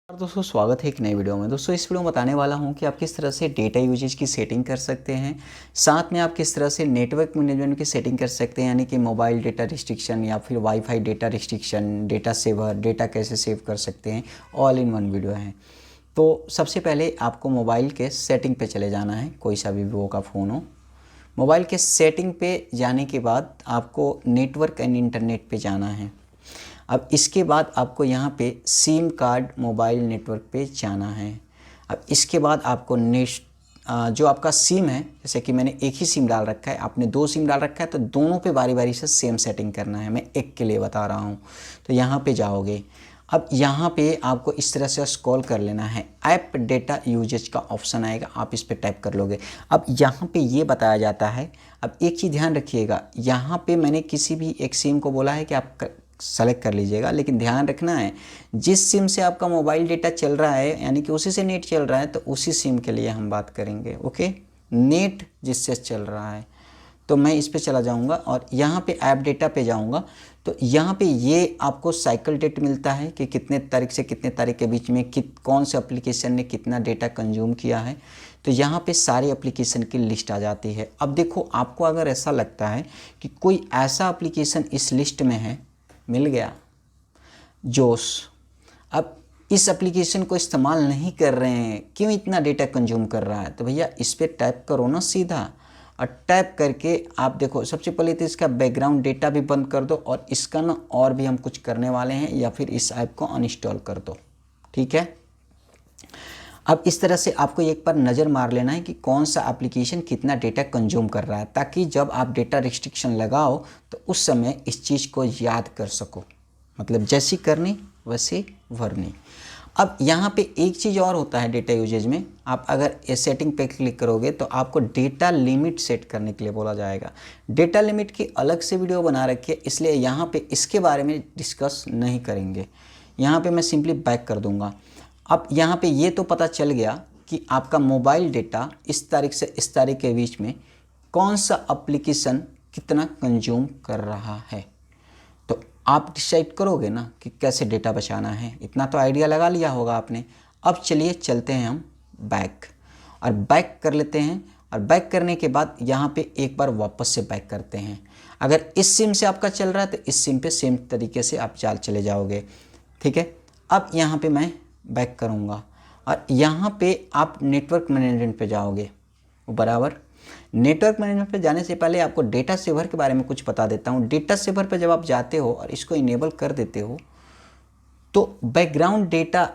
और दोस्तों स्वागत है एक नई वीडियो में। दोस्तों इस वीडियो में बताने वाला हूं कि आप किस तरह से डेटा यूजेज की सेटिंग कर सकते हैं, साथ में आप किस तरह से नेटवर्क मैनेजमेंट की सेटिंग कर सकते हैं, यानी कि मोबाइल डेटा रिस्ट्रिक्शन या फिर wifi data restriction, data saver, data कैसे सेव कर सकते हैं, ऑल इन वन वीडियो है। तो सबसे पहले आपको मोबाइल के सेटिंग पे चले जाना है, कोई सा भी वीवो का फ़ोन हो। मोबाइल के सेटिंग पे जाने के बाद आपको नेटवर्क एंड इंटरनेट पे जाना है। अब इसके बाद आपको यहाँ पे सिम कार्ड मोबाइल नेटवर्क पे जाना है। अब इसके बाद आपको जो आपका सिम है, जैसे कि मैंने एक ही सिम डाल रखा है, आपने दो सिम डाल रखा है, तो दोनों पे बारी बारी से सेम सेटिंग करना है। मैं एक के लिए बता रहा हूँ। तो यहाँ पे जाओगे। अब यहाँ पे आपको इस तरह से स्क्रॉल कर लेना है, ऐप डेटा यूजेज का ऑप्शन आएगा, आप इस पर टाइप कर लोगे। अब यहाँ पे ये बताया जाता है, अब एक चीज़ ध्यान रखिएगा, यहाँ पे मैंने किसी भी एक सिम को बोला है कि आप सेलेक्ट कर लीजिएगा, लेकिन ध्यान रखना है जिस सिम से आपका मोबाइल डेटा चल रहा है, यानी कि उसी से नेट चल रहा है, तो उसी सिम के लिए हम बात करेंगे। ओके, नेट जिससे चल रहा है। तो मैं इस पे चला जाऊंगा और यहाँ पे ऐप डेटा पे जाऊंगा। तो यहाँ पे ये आपको साइकिल डेट मिलता है कि कितने तारीख से कितने तारीख के बीच में कौन से एप्लीकेशन ने कितना डेटा कंज्यूम किया है। तो यहाँ पे सारे एप्लीकेशन की लिस्ट आ जाती है। अब देखो, आपको अगर ऐसा लगता है कि कोई ऐसा एप्लीकेशन इस लिस्ट में है, मिल गया जोश, अब इस एप्लीकेशन को इस्तेमाल नहीं कर रहे हैं, क्यों इतना डेटा कंज्यूम कर रहा है, तो भैया इस पर टैप करो ना सीधा। और टैप करके आप देखो, सबसे पहले तो इसका बैकग्राउंड डेटा भी बंद कर दो, और इसका ना और भी हम कुछ करने वाले हैं, या फिर इस ऐप को अनइंस्टॉल कर दो। ठीक है, अब इस तरह से आपको एक बार नज़र मार लेना है कि कौन सा एप्लीकेशन कितना डेटा कंज्यूम कर रहा है, ताकि जब आप डेटा रिस्ट्रिक्शन लगाओ तो उस समय इस चीज़ को याद कर सको, मतलब जैसी करनी वैसी भरनी। अब यहाँ पे एक चीज़ और होता है डेटा यूजेज में, आप अगर ये सेटिंग पे क्लिक करोगे तो आपको डेटा लिमिट सेट करने के लिए बोला जाएगा। डेटा लिमिट की अलग से वीडियो बना रखी है, इसलिए यहाँ पे इसके बारे में डिस्कस नहीं करेंगे। यहाँ पे मैं सिंपली बैक कर दूँगा। अब यहाँ पे ये तो पता चल गया कि आपका मोबाइल डेटा इस तारीख से इस तारीख के बीच में कौन सा एप्लीकेशन कितना कंज्यूम कर रहा है। तो आप डिसाइड करोगे ना कि कैसे डेटा बचाना है, इतना तो आइडिया लगा लिया होगा आपने। अब चलिए चलते हैं हम बैक, और बैक कर लेते हैं। और बैक करने के बाद यहाँ पे एक बार वापस से बैक करते हैं। अगर इस सिम से आपका चल रहा है तो इस सिम पे सेम तरीके से आप चले जाओगे। ठीक है, अब यहाँ पे मैं बैक करूँगा और यहाँ पे आप नेटवर्क मैनेजमेंट पे जाओगे। बराबर, नेटवर्क मैनेजमेंट पे जाने से पहले आपको डेटा सेवर के बारे में कुछ बता देता हूँ। डेटा सेवर पे जब आप जाते हो और इसको इनेबल कर देते हो तो बैकग्राउंड डेटा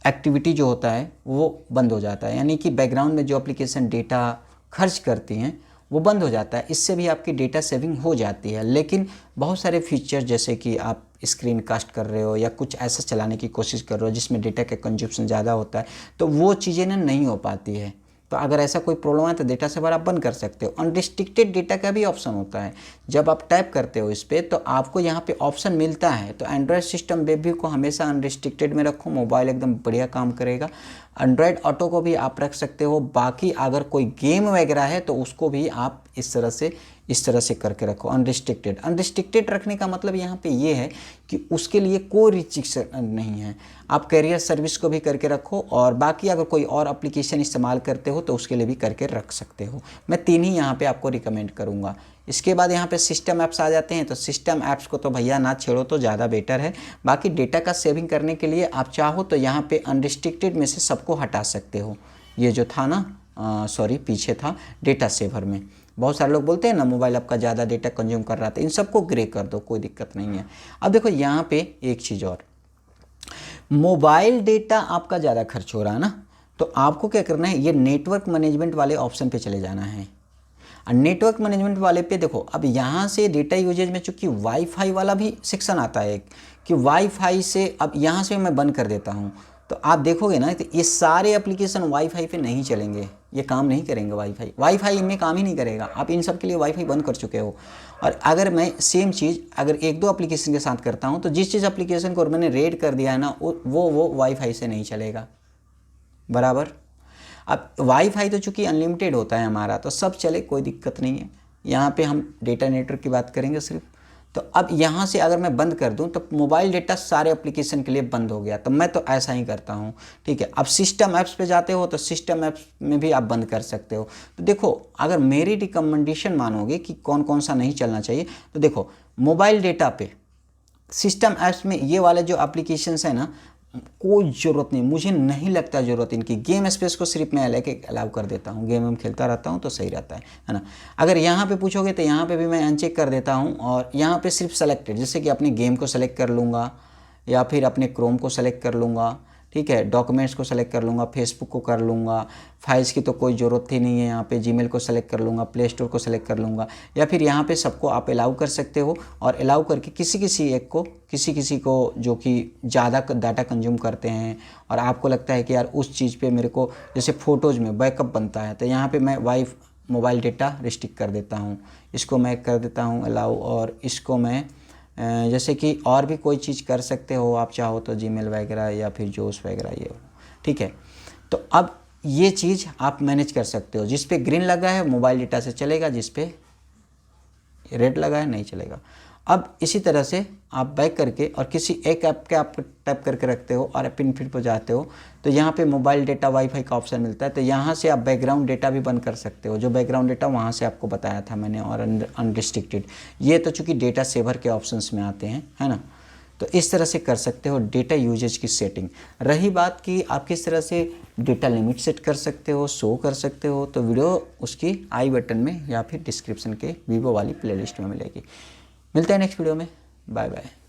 एक्टिविटी जो होता है वो बंद हो जाता है, यानी कि बैकग्राउंड में जो एप्लीकेशन डेटा खर्च करती हैं वो बंद हो जाता है। इससे भी आपकी डेटा सेविंग हो जाती है। लेकिन बहुत सारे फीचर, जैसे कि आप स्क्रीन कास्ट कर रहे हो या कुछ ऐसा चलाने की कोशिश कर रहे हो जिसमें डेटा का कंजप्शन ज़्यादा होता है, तो वो चीज़ें ना नहीं हो पाती है। तो अगर ऐसा कोई प्रॉब्लम है तो डेटा सेवर आप बंद कर सकते हो। अनरिस्ट्रिक्टेड डेटा का भी ऑप्शन होता है, जब आप टाइप करते हो इस पर तो आपको यहाँ पे ऑप्शन मिलता है। तो एंड्रॉयड सिस्टम बेबी को हमेशा अनरिस्ट्रिक्टेड में रखो, मोबाइल एकदम बढ़िया काम करेगा। एंड्रॉयड ऑटो को भी आप रख सकते हो। बाकी अगर कोई गेम वगैरह है तो उसको भी आप इस तरह से करके रखो अनरिस्ट्रिक्टेड। अनरिस्ट्रिक्टेड रखने का मतलब यहाँ पे ये है कि उसके लिए कोई रिस्ट्रिक्शन नहीं है। आप कैरियर सर्विस को भी करके रखो, और बाकी अगर कोई और एप्लीकेशन इस्तेमाल करते हो तो उसके लिए भी करके रख सकते हो। मैं तीन ही यहाँ पे आपको रिकमेंड करूँगा। इसके बाद यहाँ पे सिस्टम ऐप्स आ जाते हैं, तो सिस्टम ऐप्स को तो भैया ना छेड़ो तो ज़्यादा बेटर है। बाकी डेटा का सेविंग करने के लिए आप चाहो तो यहाँ पे अनरिस्ट्रिक्टेड में से सबको हटा सकते हो। ये जो था ना, सॉरी पीछे था डेटा सेवर में, बहुत सारे लोग बोलते हैं ना मोबाइल आपका ज़्यादा डेटा कंज्यूम कर रहा था, इन सबको ग्रे कर दो, कोई दिक्कत नहीं है। अब देखो यहाँ पे एक चीज़ और, मोबाइल डेटा आपका ज़्यादा खर्च हो रहा है ना, तो आपको क्या करना है, ये नेटवर्क मैनेजमेंट वाले ऑप्शन पे चले जाना है। और नेटवर्क मैनेजमेंट वाले पे देखो, अब यहाँ से डेटा यूजेज में चूँकि वाईफाई वाला भी सेक्शन आता है कि वाईफाई से, अब यहाँ से मैं बंद कर देता हूँ तो आप देखोगे ना तो ये सारे एप्लीकेशन वाईफाई पे नहीं चलेंगे, ये काम नहीं करेंगे। वाईफाई इनमें काम ही नहीं करेगा। आप इन सब के लिए वाईफाई बंद कर चुके हो। और अगर मैं सेम चीज़ अगर एक दो एप्लीकेशन के साथ करता हूँ तो जिस चीज़ एप्लीकेशन को मैंने रेड कर दिया है ना, वो वाईफाई से नहीं चलेगा। बराबर, अब वाईफाई तो चूँकि अनलिमिटेड होता है हमारा, तो सब चले, कोई दिक्कत नहीं है। यहाँ पे हम डेटा नेटवर्क की बात करेंगे सिर्फ। तो अब यहाँ से अगर मैं बंद कर दूँ तो मोबाइल डेटा सारे एप्लीकेशन के लिए बंद हो गया। तो मैं तो ऐसा ही करता हूँ, ठीक है। अब सिस्टम ऐप्स पे जाते हो तो सिस्टम ऐप्स में भी आप बंद कर सकते हो। तो देखो, अगर मेरी रिकमेंडेशन मानोगे कि कौन कौन सा नहीं चलना चाहिए, तो देखो मोबाइल डेटा पे सिस्टम ऐप्स में ये वाले जो एप्लीकेशंस है ना, कोई ज़रूरत नहीं, मुझे नहीं लगता ज़रूरत इनकी। गेम स्पेस को सिर्फ मैं लेके अलाउ कर देता हूँ, गेम हम खेलता रहता हूँ तो सही रहता है ना। अगर यहाँ पे पूछोगे तो यहाँ पे भी मैं अनचेक कर देता हूँ, और यहाँ पे सिर्फ सेलेक्टेड, जैसे कि अपने गेम को सेलेक्ट कर लूँगा या फिर अपने क्रोम को सेलेक्ट कर लूँगा, ठीक है, डॉक्यूमेंट्स को सेलेक्ट कर लूँगा, फेसबुक को कर लूँगा, फाइल्स की तो कोई ज़रूरत ही नहीं है, यहाँ पे जीमेल को सेलेक्ट कर लूँगा, प्ले स्टोर को सेलेक्ट कर लूँगा, या फिर यहाँ पे सबको आप अलाउ कर सकते हो। और अलाउ करके किसी एक को, किसी को जो कि ज़्यादा डाटा कंज्यूम करते हैं और आपको लगता है कि यार उस चीज़ पे मेरे को, जैसे फ़ोटोज़ में बैकअप बनता है, तो यहाँ पर मैं मोबाइल डेटा रिस्ट्रिक्ट कर देता हूँ, इसको मैं कर देता हूँ अलाउ। और इसको मैं जैसे कि और भी कोई चीज़ कर सकते हो आप चाहो तो, जीमेल वगैरह या फिर जोश वगैरह, ये ठीक है। तो अब ये चीज़ आप मैनेज कर सकते हो। जिस पे ग्रीन लगा है मोबाइल डेटा से चलेगा, जिस पे रेड लगा है नहीं चलेगा। अब इसी तरह से आप बैक करके और किसी एक ऐप के आप टैप करके रखते हो और पिन फिर पर जाते हो तो यहाँ पे मोबाइल डेटा वाईफाई का ऑप्शन मिलता है। तो यहाँ से आप बैकग्राउंड डेटा भी बंद कर सकते हो, जो बैकग्राउंड डेटा वहाँ से आपको बताया था मैंने, और अनरिस्ट्रिक्टेड। ये तो चूँकि डेटा सेवर के ऑप्शंस में आते हैं, है ना। तो इस तरह से कर सकते हो डेटा यूजेज की सेटिंग। रही बात कि आप किस तरह से डेटा लिमिट सेट कर सकते हो, शो कर सकते हो, तो वीडियो उसकी आई बटन में या फिर डिस्क्रिप्शन के वीवो वाली प्लेलिस्ट में मिलेगी। मिलते हैं नेक्स्ट वीडियो में, बाय बाय।